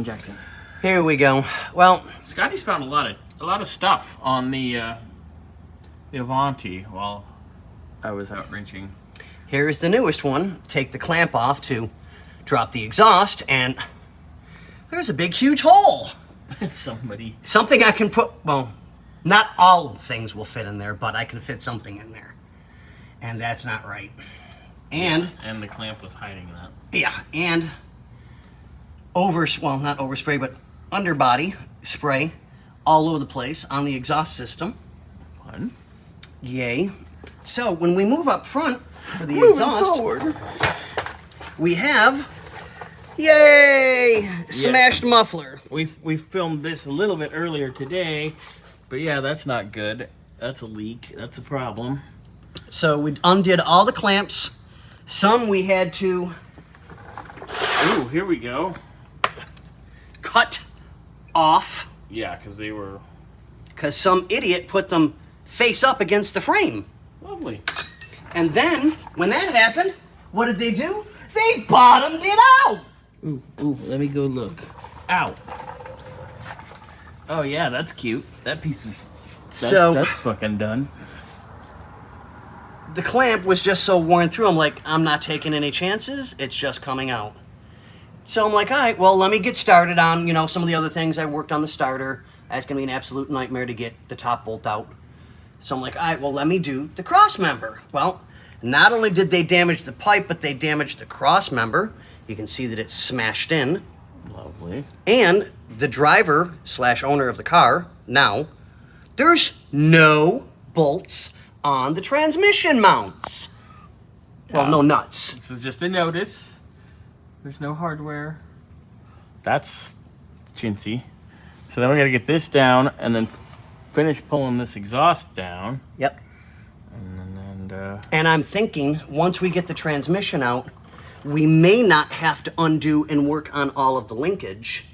Jackson. Here we go. Well, Scotty's found a lot of stuff on the Avanti while I was out wrenching. here's the newest one. Take the clamp off to drop the exhaust, and there's a big, huge hole. Something I can put, well, not all things will fit in there, but I can fit something in there. And that's not right. And the clamp was hiding that. yeah, and not overspray, but underbody spray all over the place on the exhaust system. Fun. Yay. So when we move up front for the exhaust, forward, we have, yay, smashed muffler. We filmed this a little bit earlier today, but yeah, that's not good. That's a leak. That's a problem. So we undid all the clamps. Some we had to Ooh, here we go. cut off Yeah, because some idiot put them face up against the frame. lovely. And then, when that happened, what did they do? They bottomed it out! Ooh, let me go look. Ow. Oh yeah, that's cute. That piece of that's fucking done. The clamp was just so worn through, I'm like, I'm not taking any chances, it's just coming out. So I'm like, all right, well, let me get started on, some of the other things. I worked on the starter. That's going to be an absolute nightmare to get the top bolt out. So I'm like, all right, well, let me do the cross member. Well, not only did they damage the pipe, but they damaged the cross member. You can see that it's smashed in. Lovely. And the driver / owner of the car, now, there's no bolts on the transmission mounts. Well, no nuts. This is just a notice. There's no hardware. That's chintzy. So then we got to get this down and then finish pulling this exhaust down. Yep. And And I'm thinking, once we get the transmission out, we may not have to undo and work on all of the linkage.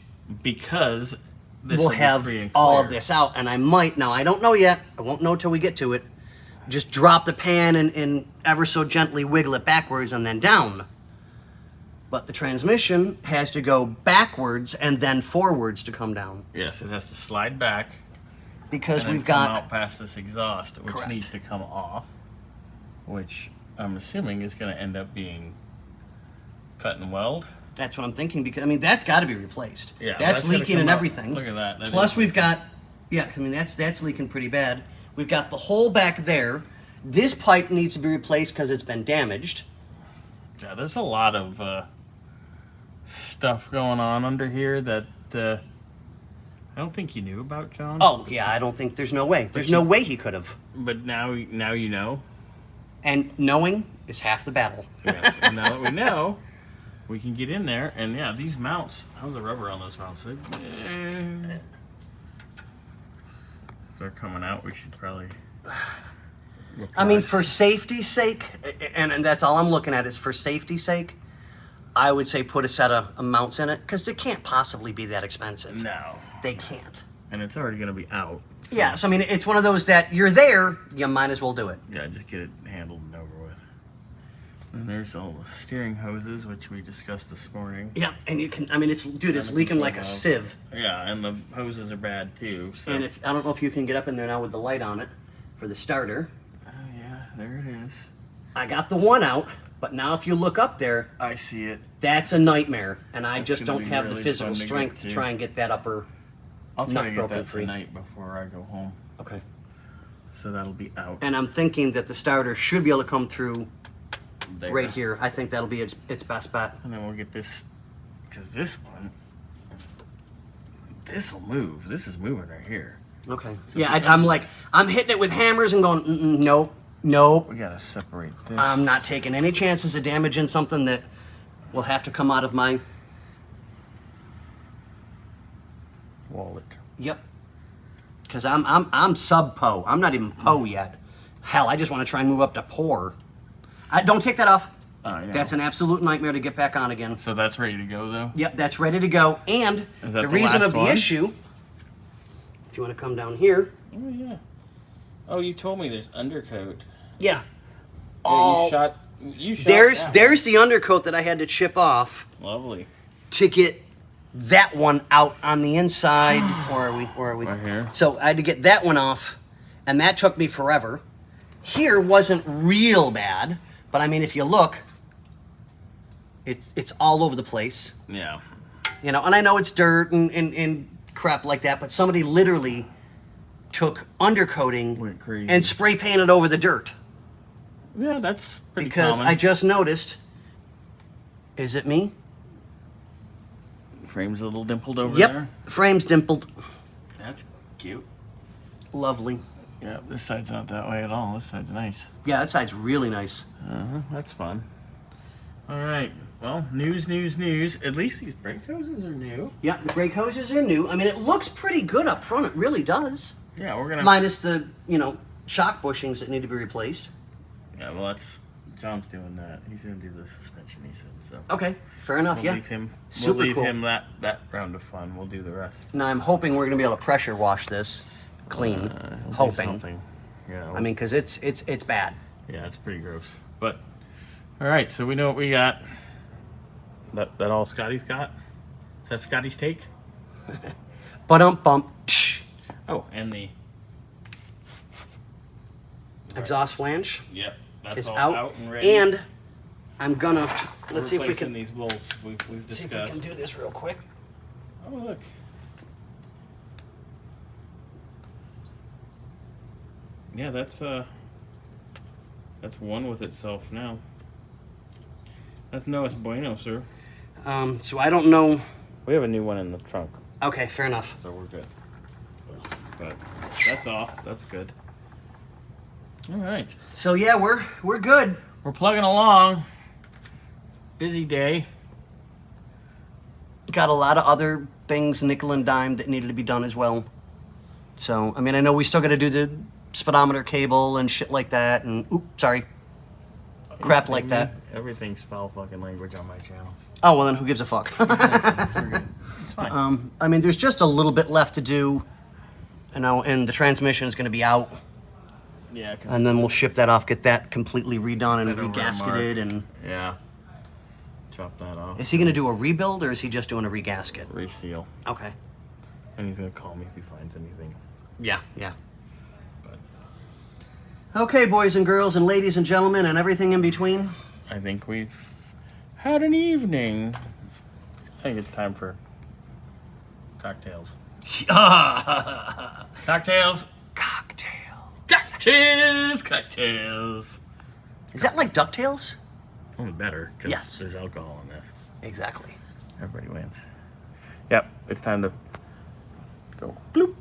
because this We'll will be have free and all clear. of this out, and I might, now I don't know yet, I won't know till we get to it, just drop the pan and ever so gently wiggle it backwards and then down. But the transmission has to go backwards and then forwards to come down. Yes, it has to slide back. Because and then we've come got... out past this exhaust, which Correct. needs to come off, which I'm assuming is going to end up being cut and weld. That's what I'm thinking, because, that's got to be replaced. Yeah, that's gotta leaking come and out. everything. Look at that. That Plus is- we've got, that's leaking pretty bad. We've got the hole back there. This pipe needs to be replaced because it's been damaged. Yeah, there's a lot of stuff going on under here that I don't think you knew about, John. Oh, yeah, I don't think there's no way. There's no way he could have. But now you know. And knowing is half the battle. Yes, and now that we know, we can get in there. And yeah, these mounts, how's the rubber on those mounts? They're coming out. We should probably... For safety's sake, and that's all I'm looking at is for safety's sake, I would say put a set of mounts in it, because it can't possibly be that expensive. No. They can't. And it's already going to be out. So Yeah, so it's one of those that you're there, you might as well do it. yeah, just get it handled and over with. And there's all the steering hoses, which we discussed this morning. Yeah, and you can, it's leaking like a sieve. Yeah, and the hoses are bad too. So. And I don't know if you can get up in there now with the light on it for the starter. Oh yeah, there it is. I got the one out, but now if you look up there, I see it. that's a nightmare, and I That's just gonna don't be have the really physical fun to strength get to to. try and get that upper. I'll try Not to get broken that free. tonight before I go home. Okay. So that'll be out. And I'm thinking that the starter should be able to come through There. right here. I think that'll be its best bet. And then we'll get this, because this one, this will move. This is moving right here. Okay. Yeah, I'm hitting it with hammers and going, nope, nope. We gotta separate this. I'm not taking any chances of damaging something that will have to come out of my... wallet. Yep. Because I'm sub-po. I'm not even po yet. Hell, I just want to try and move up to pour. Don't take that off. Yeah. That's an absolute nightmare to get back on again. So that's ready to go though? Yep, that's ready to go. And Is that the the reason last of the one? issue, if you want to come down here. Oh yeah. Oh, you told me there's undercoat. Yeah. Yeah, you shot There's that there's the undercoat that I had to chip off one. Lovely. to get that one out on the inside. Where are we? Right here. So I had to get that one off, and that took me forever. Here wasn't real bad, but I mean, if you look, it's all over the place. Yeah. You know, and I know it's dirt and crap like that, but somebody literally took undercoating Went crazy. and spray painted over the dirt. Yeah, that's pretty Because common. I just noticed, is it me? Frame's a little dimpled over Yep, there. frame's dimpled. That's cute. Lovely. Yeah, this side's not that way at all. This side's nice. Yeah, that side's really nice. That's fun. All right. Well, news. At least these brake hoses are new. Yeah, the brake hoses are new. I mean, it looks pretty good up front. It really does. Yeah, we're gonna. Minus the, shock bushings that need to be replaced. Yeah, well, that's John's doing that. He's gonna do the suspension. He said so. Okay, fair enough. We'll Yeah. leave him. Super we'll leave cool. him that round of fun. We'll do the rest. Now I'm hoping we're gonna be able to pressure wash this clean. He'll do Hoping. something. Yeah. I mean, because it's bad. Yeah, it's pretty gross. But all right, so we know what we got. That all Scotty's got. Is that Scotty's take? Bump. Oh, and the Exhaust flange yep, that's is all out, and ready. and I'm gonna let's see if we Replacing can these bolts we've see if we discussed. can do this real quick. Oh look. Yeah, that's one with itself now. That's no es bueno, sir. So I don't know. We have a new one in the trunk, Okay, fair enough. so we're good. But that's off. That's good. All right, So yeah, we're good. we're plugging along. Busy day. Got a lot of other things nickel and dime that needed to be done as well. So I mean, I know we still got to do the speedometer cable and shit like that, and crap like that. Everything's foul fucking language on my channel. Oh well, then who gives a fuck? We're good. It's fine. I mean, there's just a little bit left to do, and the transmission is going to be out, Yeah. and then we'll ship that off, get that completely redone and Get over to regasketed. And Yeah. Chop that off. is he going to do a rebuild or is he just doing a regasket? Reseal. Okay. And he's gonna call me if he finds anything. Yeah. But Okay, boys and girls and ladies and gentlemen and everything in between. I think we've had an evening. I think it's time for cocktails. Cocktails. Cocktails. Is that like DuckTales? Only better because Yes. there's alcohol in this. Exactly. Everybody wins. Yep, it's time to go bloop.